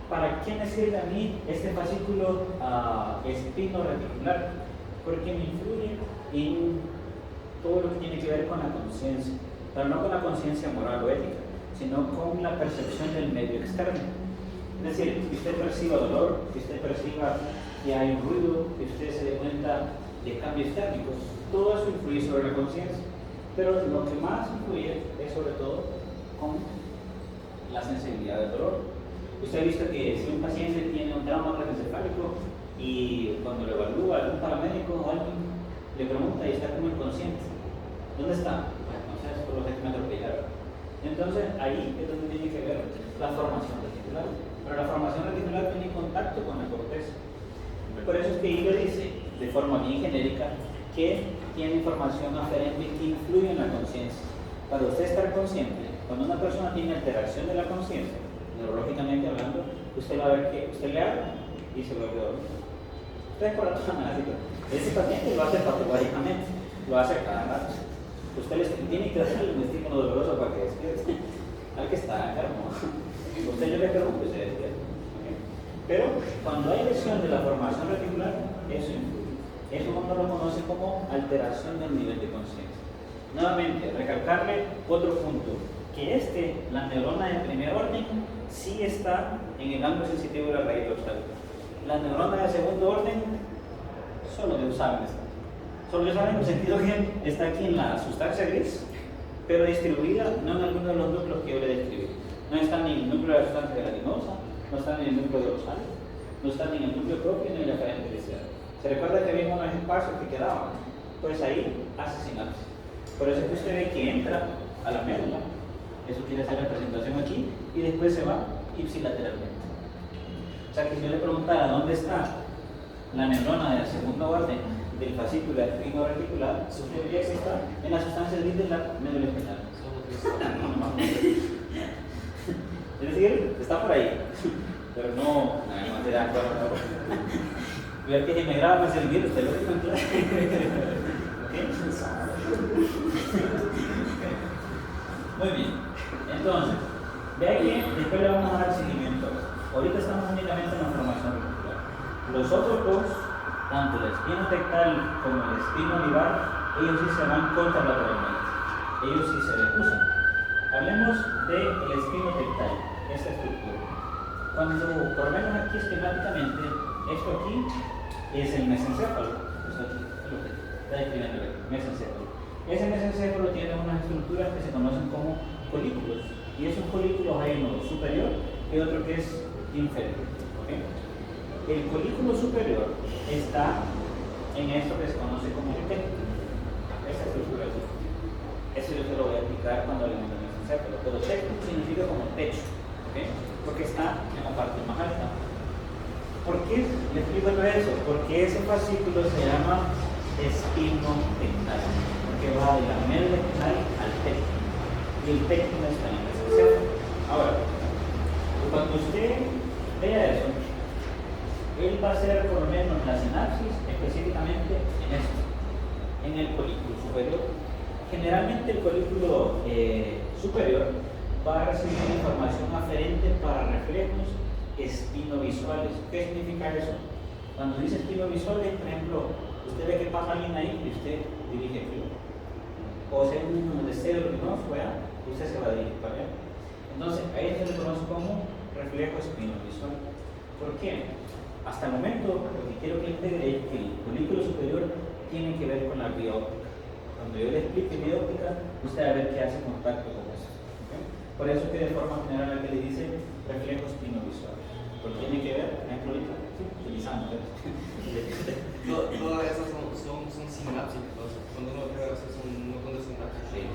¿Para qué me sirve a mí este fascículo espino-reticular? Porque me influye en todo lo que tiene que ver con la conciencia, pero no con la conciencia moral o ética, sino con la percepción del medio externo. Es decir, que usted perciba dolor, que usted perciba que hay un ruido, que usted se dé cuenta de cambios térmicos, todo eso influye sobre la conciencia. Pero lo que más influye es sobre todo con la sensibilidad del dolor. Usted ha visto que si un paciente tiene un trauma craneoencefálico y cuando lo evalúa algún paramédico o alguien le pregunta y está como inconsciente, ¿dónde está? Bueno, no sé, por lo que me atropellaron. Entonces ahí es donde tiene que ver la formación reticular. Pero la formación reticular tiene contacto con la corteza. Por eso es que Hilo dice, de forma bien genérica, que tiene información aferente que influye en la conciencia. Para usted estar consciente, cuando una persona tiene alteración de la conciencia, neurológicamente hablando, usted va a ver que usted le habla y se vuelve a dormir. Ustedes por la ese paciente lo hace patológicamente, lo hace cada rato. Usted tiene que darle un estímulo doloroso para que despierte. Al que está enfermo. Usted yo le pregunto y se despierta. ¿Okay? Pero cuando hay lesión de la formación reticular, eso influye. Eso uno lo conoce como alteración del nivel de conciencia. Nuevamente, recalcarle otro punto, que la neurona de primer orden, sí está en el ángulo sensitivo de la raíz dorsal. La neurona de segundo orden, solo de usar está. Solo de usar en el sentido que está aquí en la sustancia gris, pero distribuida no en alguno de los núcleos que yo le describí. No está ni en el núcleo de la sustancia gelatinosa, no está ni en el núcleo dorsal, no está ni en el núcleo propio ni en la cadena inicial. ¿Se recuerda que vimos unos espacios que quedaban? Pues ahí hace sinapsis. Por eso es que usted ve que entra a la médula, eso quiere hacer representación aquí, y después se va ipsilateralmente. O sea que si yo le preguntara dónde está la neurona de segundo orden del fascículo espino-reticular, usted diría que está en la sustancia gris de la médula espinal. Es decir, está por ahí, pero no se da cuenta. Ver que si me graba más el virus, usted lo que encontrar. Muy bien, entonces, vea que después le vamos a dar seguimiento. Ahorita estamos únicamente en la formación reticular. Los otros dos, tanto el espino tectal como el espino olivar, ellos sí se van contralateralmente, ellos sí se recusan. Hablemos del espino tectal, esta estructura. Cuando, por lo menos aquí esquemáticamente, esto aquí es el mesencéfalo. Esto aquí, lo que está describiendo el mesencéfalo. Ese mesencéfalo tiene unas estructuras que se conocen como folículos. Y esos folículos hay uno superior y otro que es inferior. ¿Okay? El folículo superior está en esto que se conoce como el tecto. Esa estructura aquí. Eso yo se lo voy a explicar cuando hablemos del mesencéfalo. Pero tecto significa como techo. ¿Okay? Porque está en la parte más alta. ¿Por qué le explico eso? Porque ese fascículo se llama espino tectal, porque va de la médula espinal al tecto, y el tecto no está en el mesencéfalo. Ahora, cuando usted vea eso, él va a hacer por lo menos la sinapsis específicamente en esto, en el folículo superior. Generalmente el folículo superior va a recibir información aferente para reflejos espinovisuales. ¿Qué significa eso? Cuando dice espinovisuales, por ejemplo, usted ve que pasa alguien ahí y usted dirige aquí. O sea, un deseo luminoso, usted se va a dirigir para allá. Entonces, ahí se le conoce como reflejo espinovisual. ¿Por qué? Hasta el momento, lo que quiero que integre es que el folículo superior tiene que ver con la vía óptica. Cuando yo le explique mi óptica, usted va a ver que hace contacto con eso. ¿Okay? Por eso que de forma general aquí le dice reflejos pinovisuales. Porque tiene que ver, por ejemplo, ahorita, sí, utilizando. Todas esas son sinapsis, entonces, cuando uno ve esas son un montón de sinapsis. Sí.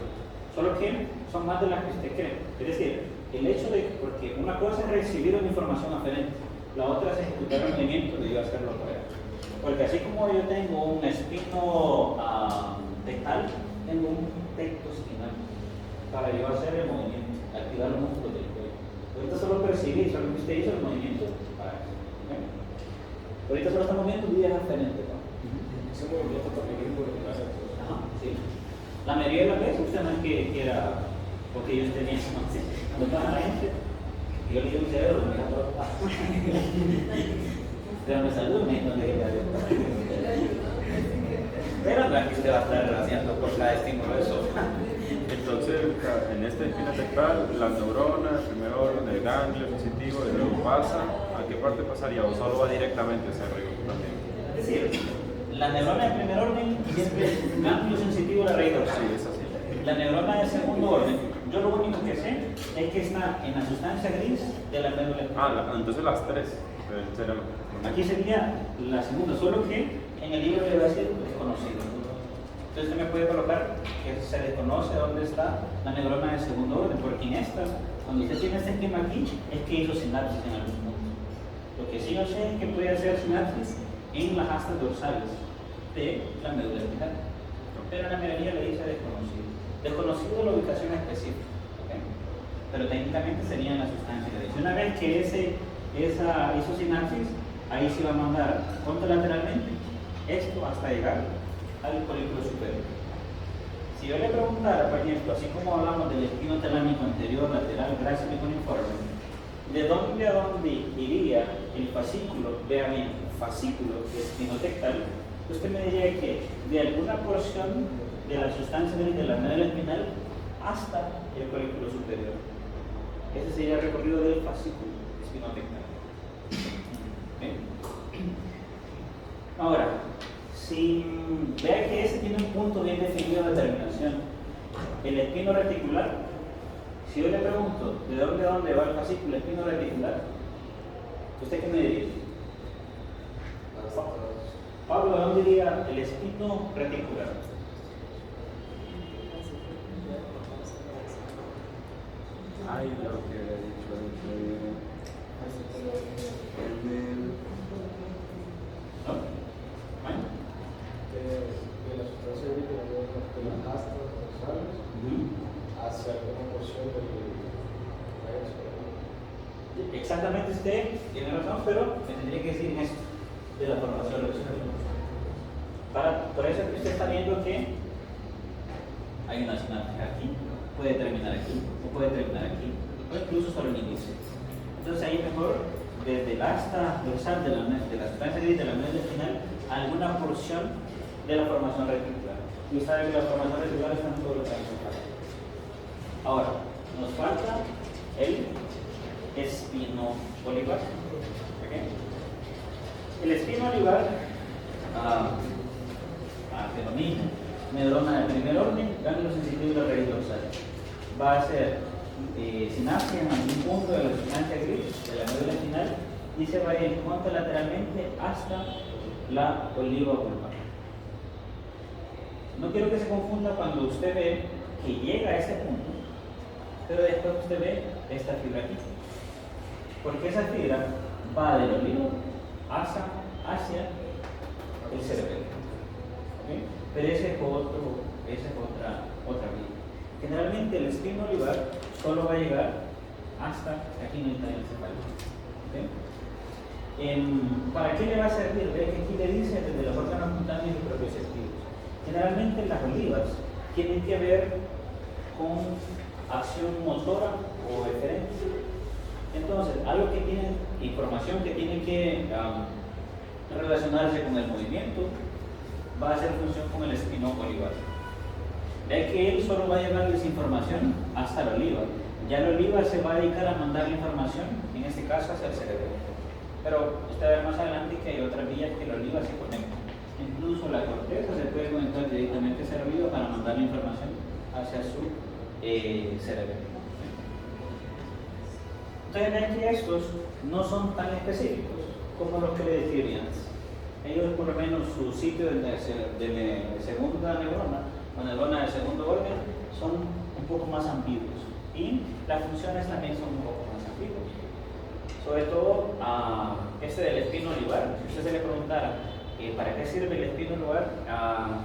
Solo que son más de las que usted cree. Es decir, el hecho de, porque una cosa es recibir una información aferente, la otra es ejecutar un movimiento y yo hacerlo correcto. Porque así como yo tengo un espino tectal, tengo un tecto espinal para yo hacer el movimiento, activar los músculos del cuello. Ahorita solo percibí, solo que usted hizo el movimiento para eso. ¿Okay? Ahorita solo estamos viendo vías aferentes, ¿no? Ese movimiento también es por el láser. Ajá, sí. La mayoría de las veces usted no es que era porque ellos tenían eso, ¿no? Sí. Cuando pasa la gente, yo le digo mi cerebro, me da todo. Pero me saludo, me dijo que pero no es que usted va a estar haciendo por cada estímulo de eso. Entonces, en esta espina tectal, las neuronas, primero en el ganglio sensitivo y luego pasa, ¿a qué parte pasaría? ¿O solo va directamente hacia arriba también? Es decir, la neurona de primer orden siempre es ganglio sensitivo de la raíz dorsal. Sí, es así. La neurona de segundo orden, yo lo único que sé es que está en la sustancia gris de la médula espinal. Entonces las tres serán. Aquí sería la segunda, solo que en el libro le va a decir desconocido. Entonces usted me puede colocar que se desconoce dónde está la neurona de segundo orden, porque en esta, cuando usted tiene este esquema aquí, es que hizo sinapsis en algún punto. Lo que sí yo sé es que puede hacer sinapsis en las astas dorsales de la médula espinal, pero la mayoría le dice desconocido. Desconocido la ubicación específica, ¿okay? Pero técnicamente sería en la sustancia gris. Una vez que esa hizo sinapsis, ahí se va a mandar contralateralmente esto hasta llegar al folículo superior. Si yo le preguntara, por ejemplo, así como hablamos del espino talámico anterior, lateral, grácil y cuneiforme, ¿de dónde a dónde iría el fascículo? Vea bien, fascículo de espino tectal. Usted me diría que de alguna porción de la sustancia de la médula espinal hasta el folículo superior. Ese sería el recorrido del fascículo espinotectal. ¿Okay? Ahora, si vea que ese tiene un punto bien definido de terminación, el espino reticular, si yo le pregunto de dónde a dónde va el fascículo espino reticular, ¿usted qué me diría? Pablo, ¿a dónde iría el espino reticular? Ay, lo que he dicho ¿No? ¿Bueno? De la sustancia gris de las astas dorsales hacia alguna porción del resto. Exactamente, usted tiene razón, pero me tendría que decir en esto de la formación regional. Por eso es que usted está viendo que hay una sinapsis aquí, puede terminar aquí, o puede terminar aquí, o incluso solo en inicio. Entonces ahí mejor, desde el asta dorsal de la sustancia gris de la médula espinal, alguna porción de la formación reticular. Y usted sabe que la formación reticular está en todo lo que hay. Ahora, nos falta el espino olivar. ¿Okay? El espino olivar hace lo mismo. Neurona de primer orden, ganglio sensitivo de la raíz dorsal. Va a hacer sinapsis en algún punto de la sustancia gris de la médula espinal y se va a ir contralateralmente hasta la oliva vulvar. No quiero que se confunda cuando usted ve que llega a ese punto, pero después usted ve esta fibra aquí. Porque esa fibra va del olivo hacia el cerebelo. ¿Okay? Pero esa es otra vía. Generalmente el espino olivar solo va a llegar hasta aquí en el tallo encefálico. ¿Okay? ¿Para qué le va a servir? Ve que aquí le dice desde los órganos cutáneos y propioceptivos. Generalmente las olivas tienen que ver con acción motora o eferente. Entonces, algo que tiene información que tiene que relacionarse con el movimiento va a hacer función con el espino olivar. Ve que él solo va a llevarles información hasta la oliva. Ya la oliva se va a dedicar a mandar la información, en este caso hacia el cerebro. Pero usted va a ver más adelante que hay otras vías que la oliva se conecta. Incluso la corteza se puede conectar directamente al cerebro para mandar la información hacia su cerebro. Entonces, aquí estos no son tan específicos como los que le describí antes. Ellos, por lo menos, su sitio de segunda neurona o neurona del segundo orden son un poco más ambiguos y las funciones también son un poco más ambiguas. Sobre todo, este del espino olivar, si usted se le preguntara ¿para qué sirve el espino olivar?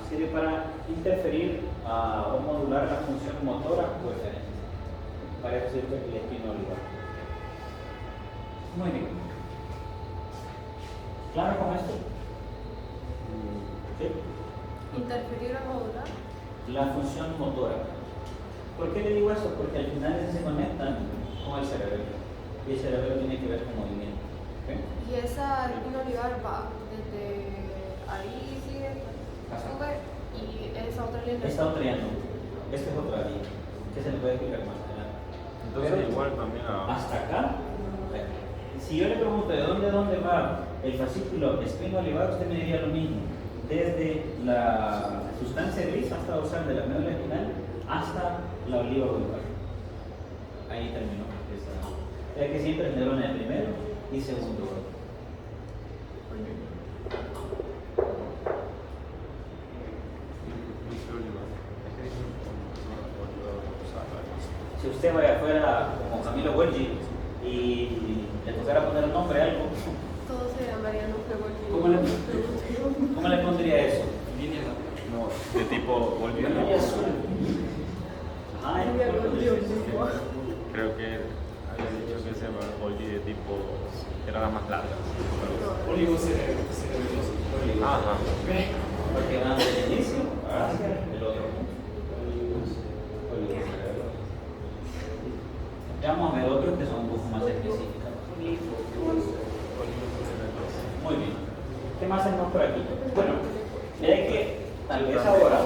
Sirve para interferir o modular la función motora o eferente. Para eso sirve el espino olivar. Muy bien. ¿Claro con esto? ¿Sí? Interferir o modular. La función motora. ¿Por qué le digo eso? Porque al final se conectan con el cerebro. Y el cerebro tiene que ver con movimiento. ¿Okay? Y esa espina olivar va desde ahí, sigue, sube, y esa otra línea. Está un triángulo. Esta es otra línea. Que se le puede explicar más adelante. Entonces Pero igual también hasta acá. Si yo le pregunto de dónde va el fascículo espino olivar, usted me diría lo mismo. Desde la sustancia gris hasta dorsal de la médula espinal hasta la oliva vulvar. Ahí terminó. Es que siempre es neurona de primero y segundo orden. Si usted vaya afuera como Camilo Huelgi y le tocara poner un nombre a algo, Todo se llamaría núcleo ¿cómo le pondría eso? Línea no, de tipo boliviano. Línea azul. Ajá, Creo que había dicho que se llama Golgi de tipo, que era la más larga. oligocerebroso. Ajá. porque van del inicio hacia el otro punto. Ya vamos a ver otros que son un poco más específicos. Muy bien. ¿Qué más tenemos por aquí? Bueno, miren que tal vez ahora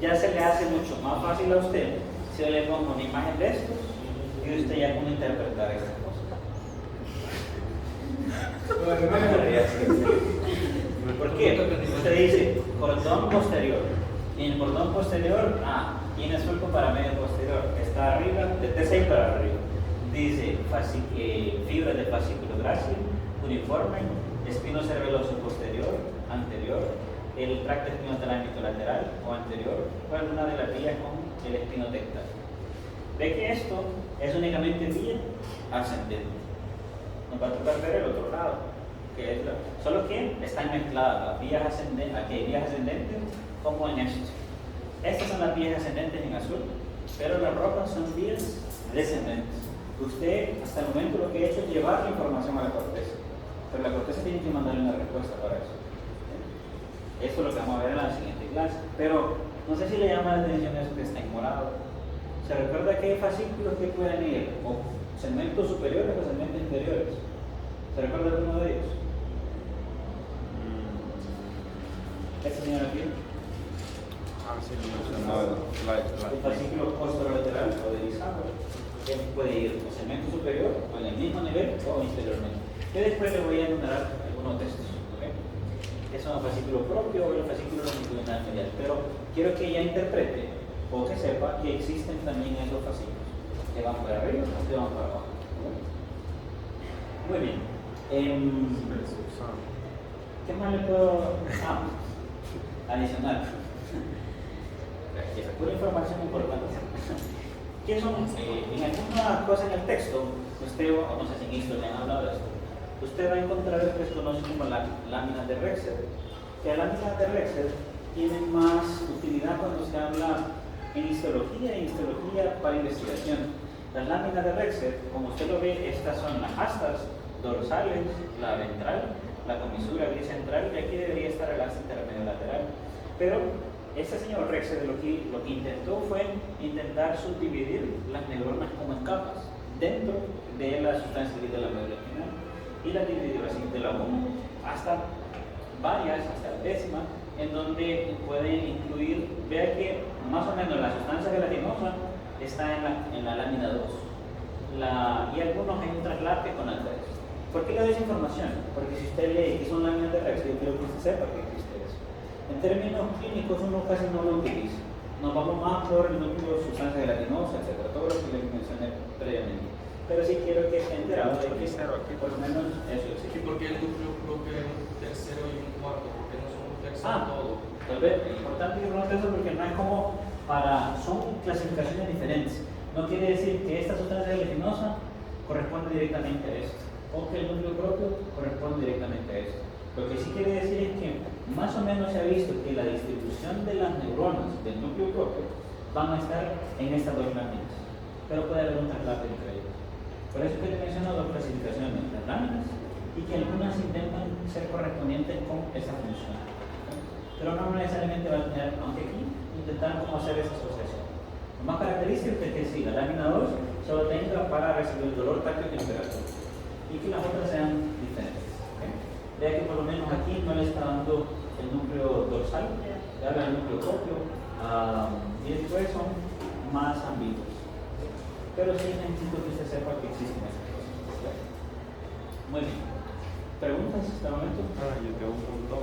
ya se le hace mucho más fácil a usted si yo le pongo una imagen de estos y usted ya puede interpretar estas cosas. ¿Por qué? Usted dice cordón posterior. Y en el cordón posterior, tiene surco para medio posterior. Está arriba, de T6 para arriba. Dice fibras del fascículo grácil, uniforme, espino cerebeloso posterior, anterior, el tracto espinotalámico lateral o anterior, o alguna de las vías con el espino tectal. Ve que esto es únicamente vía ascendente. Nos va a tocar ver el otro lado, que es solo que están mezcladas las vías ascendentes, aquí hay vías ascendentes como en esto. Estas son las vías ascendentes en azul, pero las rojas son vías descendentes. Usted, hasta el momento, lo que ha hecho es llevar la información a la corteza, pero la corteza tiene que mandarle una respuesta para eso. Esto es lo que vamos a ver en la siguiente clase, pero no sé si le llama la atención eso que está en morado. ¿Se recuerda que hay fascículos que pueden ir o segmentos superiores o segmentos inferiores? ¿Se recuerda alguno de ellos? ¿Este señor aquí? Sí, lo mencionaba. El fascículo posterolateral o deslizado, que puede ir o segmento superior o en el mismo nivel o inferiormente. Yo después le voy a enumerar algunos de estos. ¿Okay? Es un fascículo propio o el fascículo longitudinal medial, pero quiero que ella interprete o que sepa que existen también esos fascículos que van para arriba o que van para abajo. Muy bien. ¿Qué más le puedo adicionar? Pura información importante. ¿Qué son? En algunas cosas en el texto, usted, o no sé si en esto le han hablado de esto, usted va a encontrar lo que se conoce como láminas de Rexed. Que las láminas de Rexed tienen más utilidad cuando se habla en histología y histología para investigación. Las láminas de Rexed, como usted lo ve, estas son las astas dorsales, la ventral, la comisura bicentral, y aquí debería estar el asta intermedio lateral. Pero este señor Rexed lo que intentó fue intentar subdividir las neuronas como en capas dentro de la sustancia gris de la médula espinal y las dividió así de la 1 hasta varias, hasta la décima, en donde puede incluir, vea que más o menos la sustancia gelatinosa está en la lámina 2 y algunos hay un traslape con alfa. ¿Por qué le doy esa información? Porque si usted lee que son láminas de Rex, yo quiero que usted sepa que existe eso. En términos clínicos uno casi no lo utiliza. Nos vamos más por el núcleo, sustancia gelatinosa, etc. Todo lo que les mencioné previamente. Pero sí quiero que esté enterado de que por lo menos eso ¿Y existe. por qué el núcleo propio es un tercero y un cuarto? ¿Por qué no son un tercero todo? Tal vez es importante que conozca eso porque no es como son clasificaciones diferentes. No quiere decir que esta sustancia gelatinosa corresponde directamente a esto, o que el núcleo propio corresponde directamente a esto. Lo que sí quiere decir es que más o menos se ha visto que la distribución de las neuronas del núcleo propio van a estar en estas dos láminas, pero puede haber un traslado entre ellas. Por eso que te menciono dos clasificaciones, las láminas, y que algunas intentan ser correspondientes con esa función. Pero no necesariamente va a tener, aunque aquí intentar cómo hacer esa asociación. Lo más característico es que sí, la lámina 2 solo tenga para recibir el dolor, tacto y temperatura, y que las otras sean diferentes. ¿Okay? Vea que por lo menos aquí no le está dando el núcleo dorsal, le habla del núcleo propio, y después son más ambiguos. Pero sí necesito que usted sepa que existen esas cosas. ¿Okay? Muy bien. ¿Preguntas hasta el momento? Yo tengo un punto